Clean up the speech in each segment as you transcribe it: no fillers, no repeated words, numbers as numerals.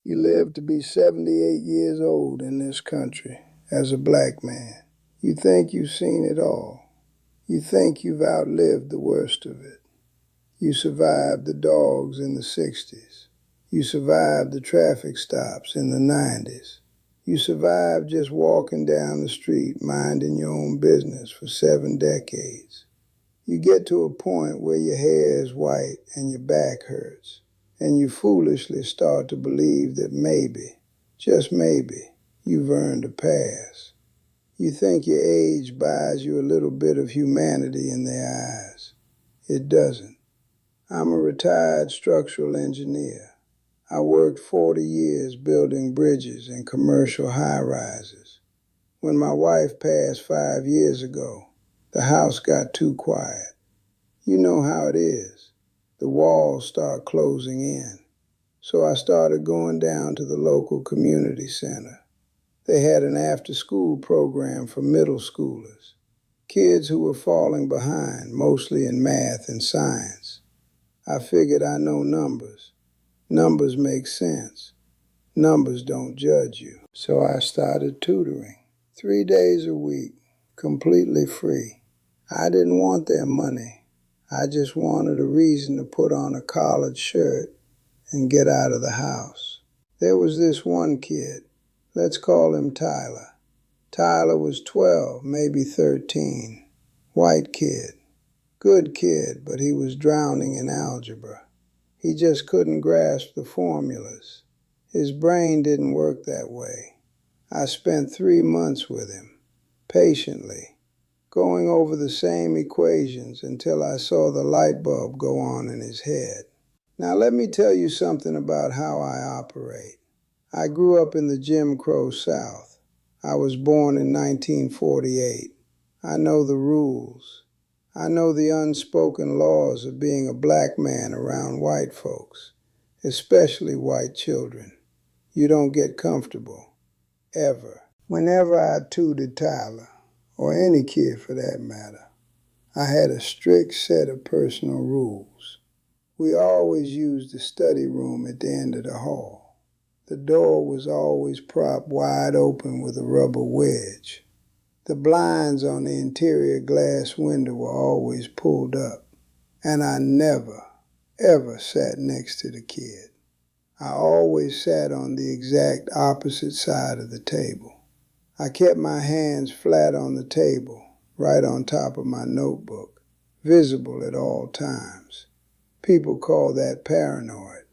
You live to be 78 years old in this country as a black man. You think you've seen it all. You think you've outlived the worst of it. You survived the dogs in the 60s. You survived the traffic stops in the 90s. You survived just walking down the street minding your own business for 7 decades. You get to a point where your hair is white and your back hurts, and you foolishly start to believe that maybe, just maybe, you've earned a pass. You think your age buys you a little bit of humanity in their eyes. It doesn't. I'm a retired structural engineer. I worked 40 years building bridges and commercial high-rises. When my wife passed 5 years ago, the house got too quiet. You know how it is. The walls start closing in. So I started going down to the local community center. They had an after-school program for middle schoolers, kids who were falling behind, mostly in math and science. I figured I know numbers. Numbers make sense. Numbers don't judge you. So I started tutoring. 3 days a week, completely free. I didn't want their money. I just wanted a reason to put on a collared shirt and get out of the house. There was this one kid. Let's call him Tyler. Tyler was 12, maybe 13. White kid. Good kid, but he was drowning in algebra. He just couldn't grasp the formulas. His brain didn't work that way. I spent 3 months with him, patiently, going over the same equations until I saw the light bulb go on in his head. Now let me tell you something about how I operate. I grew up in the Jim Crow South. I was born in 1948. I know the rules. I know the unspoken laws of being a black man around white folks, especially white children. You don't get comfortable, ever. Whenever I tutored Tyler, or any kid for that matter, I had a strict set of personal rules. We always used the study room at the end of the hall. The door was always propped wide open with a rubber wedge. The blinds on the interior glass window were always pulled up, and I never, ever sat next to the kid. I always sat on the exact opposite side of the table. I kept my hands flat on the table, right on top of my notebook, visible at all times. People call that paranoid.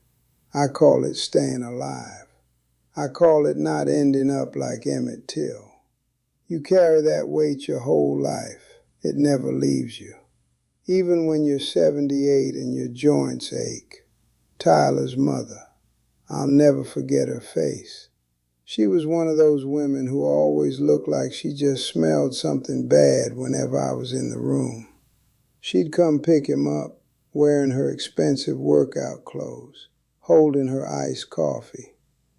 I call it staying alive. I call it not ending up like Emmett Till. You carry that weight your whole life. It never leaves you. Even when you're 78 and your joints ache. Tyler's mother, I'll never forget her face. She was one of those women who always looked like she just smelled something bad whenever I was in the room. She'd come pick him up, wearing her expensive workout clothes, holding her iced coffee,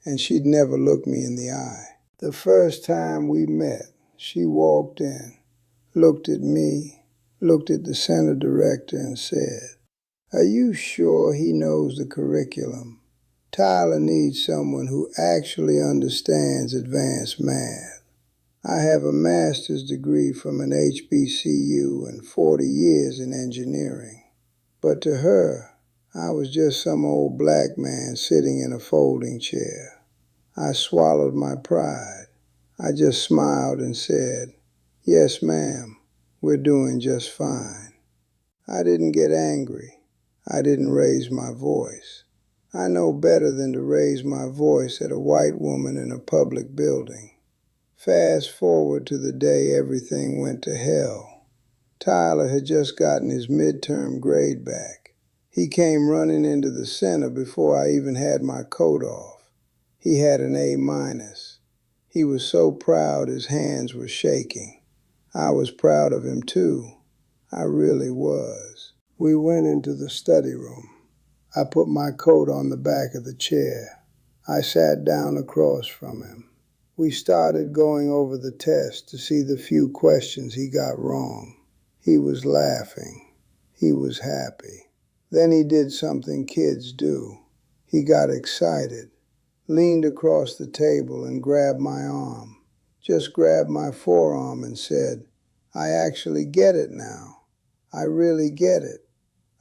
and she'd never look me in the eye. The first time we met, she walked in, looked at me, looked at the center director and said, "Are you sure he knows the curriculum? Tyler needs someone who actually understands advanced math. I have a master's degree from an HBCU and 40 years in engineering." But to her, I was just some old black man sitting in a folding chair. I swallowed my pride. I just smiled and said, "Yes, ma'am, we're doing just fine." I didn't get angry. I didn't raise my voice. I know better than to raise my voice at a white woman in a public building. Fast forward to the day everything went to hell. Tyler had just gotten his midterm grade back. He came running into the center before I even had my coat off. He had an A-. He was so proud his hands were shaking. I was proud of him too. I really was. We went into the study room. I put my coat on the back of the chair. I sat down across from him. We started going over the test to see the few questions he got wrong. He was laughing. He was happy. Then he did something kids do. He got excited. leaned across the table and grabbed my arm. Just grabbed my forearm and said, "I actually get it now. I really get it."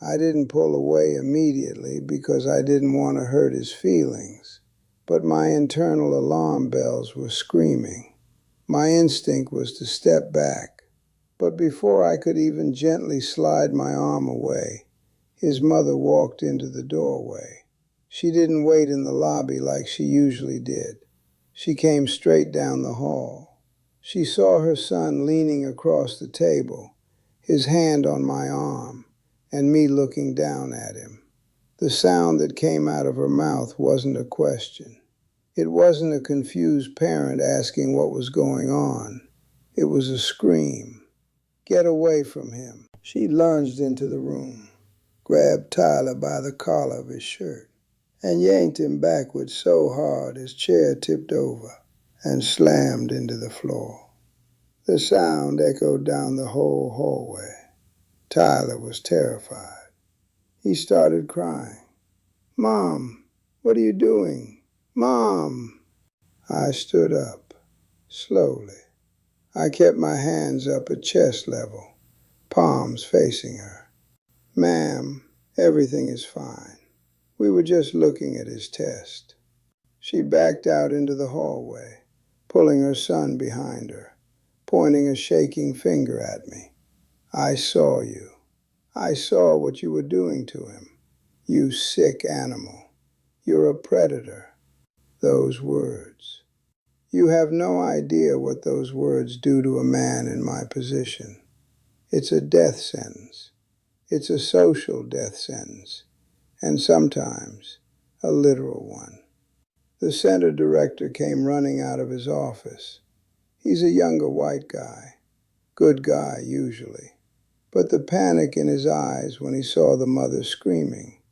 I didn't pull away immediately because I didn't want to hurt his feelings, but my internal alarm bells were screaming. My instinct was to step back, but before I could even gently slide my arm away, his mother walked into the doorway. She didn't wait in the lobby like she usually did. She came straight down the hall. She saw her son leaning across the table, his hand on my arm, and me looking down at him. The sound that came out of her mouth wasn't a question. It wasn't a confused parent asking what was going on. It was a scream. "Get away from him." She lunged into the room, grabbed Tyler by the collar of his shirt, and yanked him backward so hard his chair tipped over and slammed into the floor. The sound echoed down the whole hallway. Tyler was terrified. He started crying. "Mom, what are you doing? Mom!" I stood up, slowly. I kept my hands up at chest level, palms facing her. "Ma'am, everything is fine. We were just looking at his test." She backed out into the hallway, pulling her son behind her, pointing a shaking finger at me. "I saw you. I saw what you were doing to him. You sick animal. You're a predator." Those words. You have no idea what those words do to a man in my position. It's a death sentence. It's a social death sentence, and sometimes a literal one. The center director came running out of his office. He's a younger white guy. Good guy, usually. But the panic in his eyes when he saw the mother screaming.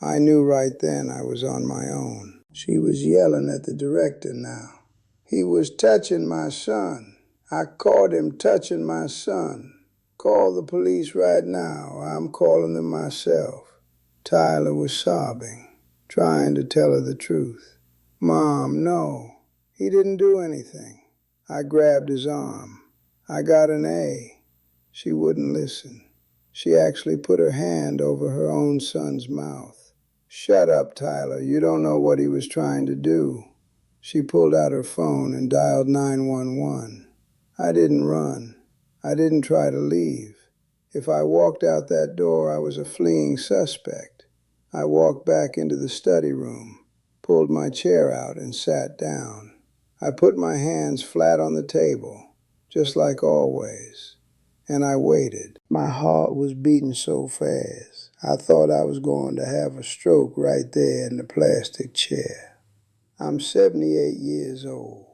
I knew right then I was on my own. She was yelling at the director now. "He was touching my son. I caught him touching my son. Call the police right now. I'm calling them myself." Tyler was sobbing, trying to tell her the truth. "Mom, no. He didn't do anything." I grabbed his arm. "I got an A." She wouldn't listen. She actually put her hand over her own son's mouth. "Shut up, Tyler. You don't know what he was trying to do." She pulled out her phone and dialed 911. I didn't run. I didn't try to leave. If I walked out that door, I was a fleeing suspect. I walked back into the study room, pulled my chair out, and sat down. I put my hands flat on the table, just like always, and I waited. My heart was beating so fast, I thought I was going to have a stroke right there in the plastic chair. I'm 78 years old.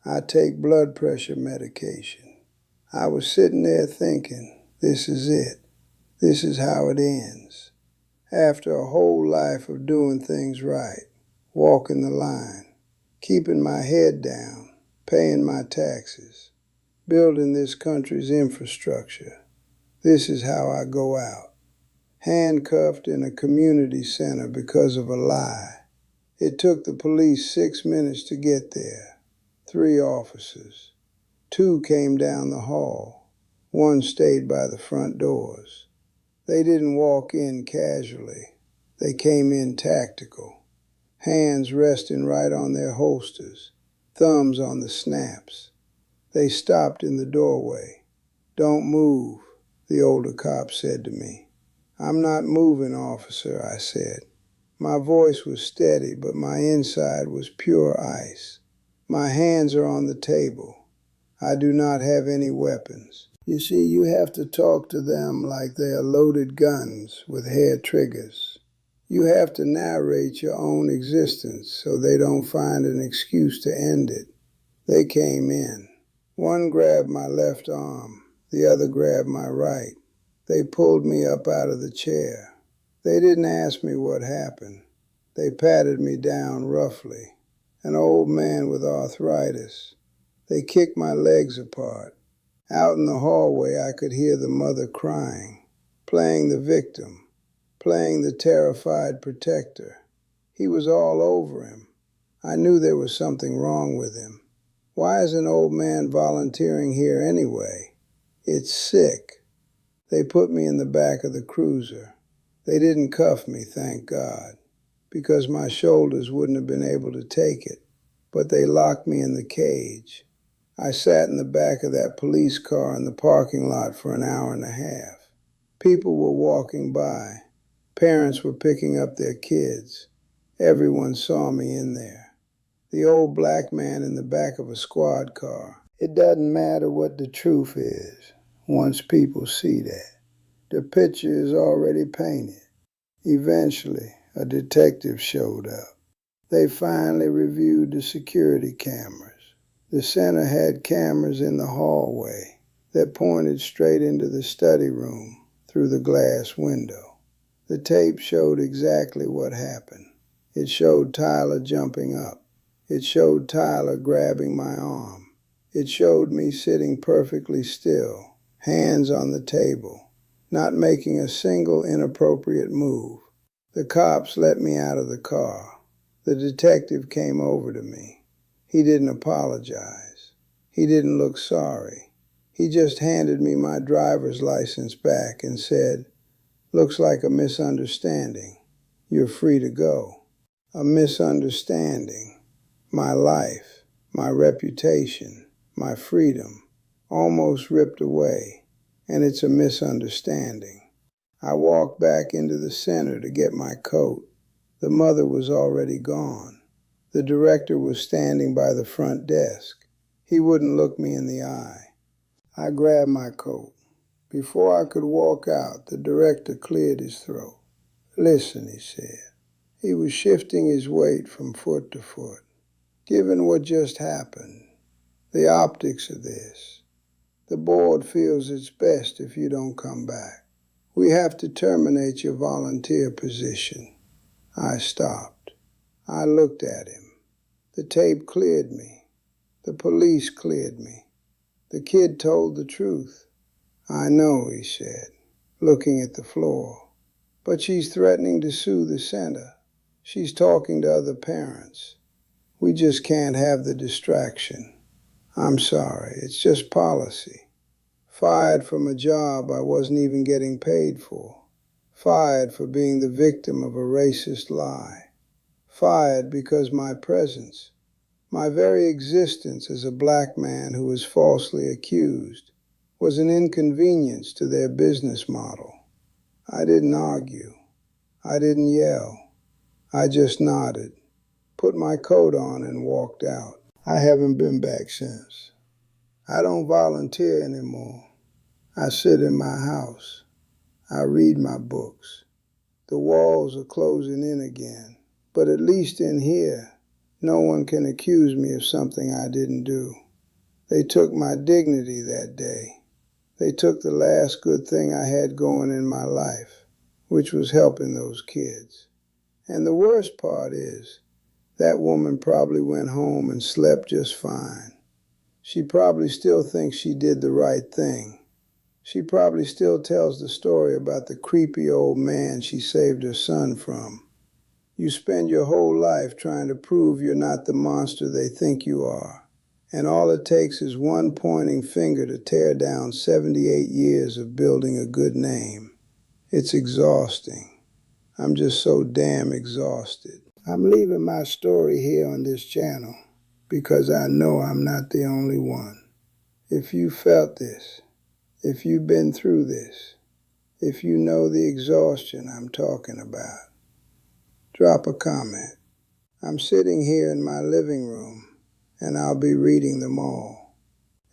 I take blood pressure medication. I was sitting there thinking, this is it. This is how it ends. After a whole life of doing things right, walking the line, keeping my head down, paying my taxes, building this country's infrastructure, this is how I go out. Handcuffed in a community center because of a lie. It took the police 6 minutes to get there. 3 officers. 2 came down the hall. 1 stayed by the front doors. They didn't walk in casually. They came in tactical. Hands resting right on their holsters. Thumbs on the snaps. They stopped in the doorway. "Don't move," the older cop said to me. "I'm not moving, officer," I said. My voice was steady, but my inside was pure ice. "My hands are on the table. I do not have any weapons." You see, you have to talk to them like they are loaded guns with hair triggers. You have to narrate your own existence so they don't find an excuse to end it. They came in. 1 grabbed my left arm. The other grabbed my right. They pulled me up out of the chair. They didn't ask me what happened. They patted me down roughly. An old man with arthritis. They kicked my legs apart. Out in the hallway, I could hear the mother crying, playing the victim, playing the terrified protector. He was all over him. I knew there was something wrong with him. Why is an old man volunteering here anyway? It's sick. They put me in the back of the cruiser. They didn't cuff me, thank God, because my shoulders wouldn't have been able to take it. But they locked me in the cage. I sat in the back of that police car in the parking lot for an hour and a half. People were walking by. Parents were picking up their kids. Everyone saw me in there. The old black man in the back of a squad car. It doesn't matter what the truth is once people see that. The picture is already painted. Eventually, a detective showed up. They finally reviewed the security cameras. The center had cameras in the hallway that pointed straight into the study room through the glass window. The tape showed exactly what happened. It showed Tyler jumping up. It showed Tyler grabbing my arm. It showed me sitting perfectly still, hands on the table, not making a single inappropriate move. The cops let me out of the car. The detective came over to me. He didn't apologize. He didn't look sorry. He just handed me my driver's license back and said, "Looks like a misunderstanding. You're free to go." A misunderstanding. My life, my reputation, my freedom, almost ripped away, and it's a misunderstanding. I walked back into the center to get my coat. The mother was already gone. The director was standing by the front desk. He wouldn't look me in the eye. I grabbed my coat. Before I could walk out, the director cleared his throat. "Listen," he said. He was shifting his weight from foot to foot. "Given what just happened, the optics of this, the board feels it's best if you don't come back. We have to terminate your volunteer position." I stopped. I looked at him. The tape cleared me. The police cleared me. The kid told the truth. "I know," he said, looking at the floor. "But she's threatening to sue the center. She's talking to other parents. We just can't have the distraction. I'm sorry, it's just policy. Fired from a job I wasn't even getting paid for. Fired for being the victim of a racist lie. Fired because my presence, my very existence as a black man who was falsely accused, was an inconvenience to their business model." I didn't argue. I didn't yell. I just nodded, put my coat on, and walked out. I haven't been back since. I don't volunteer anymore. I sit in my house. I read my books. The walls are closing in again. But at least in here, no one can accuse me of something I didn't do. They took my dignity that day. They took the last good thing I had going in my life, which was helping those kids. And the worst part is, that woman probably went home and slept just fine. She probably still thinks she did the right thing. She probably still tells the story about the creepy old man she saved her son from. You spend your whole life trying to prove you're not the monster they think you are. And all it takes is one pointing finger to tear down 78 years of building a good name. It's exhausting. I'm just so damn exhausted. I'm leaving my story here on this channel because I know I'm not the only one. If you felt this, if you've been through this, if you know the exhaustion I'm talking about, drop a comment. I'm sitting here in my living room and I'll be reading them all.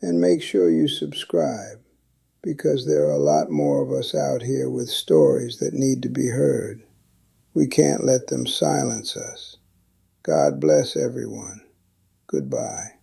And make sure you subscribe because there are a lot more of us out here with stories that need to be heard. We can't let them silence us. God bless everyone. Goodbye.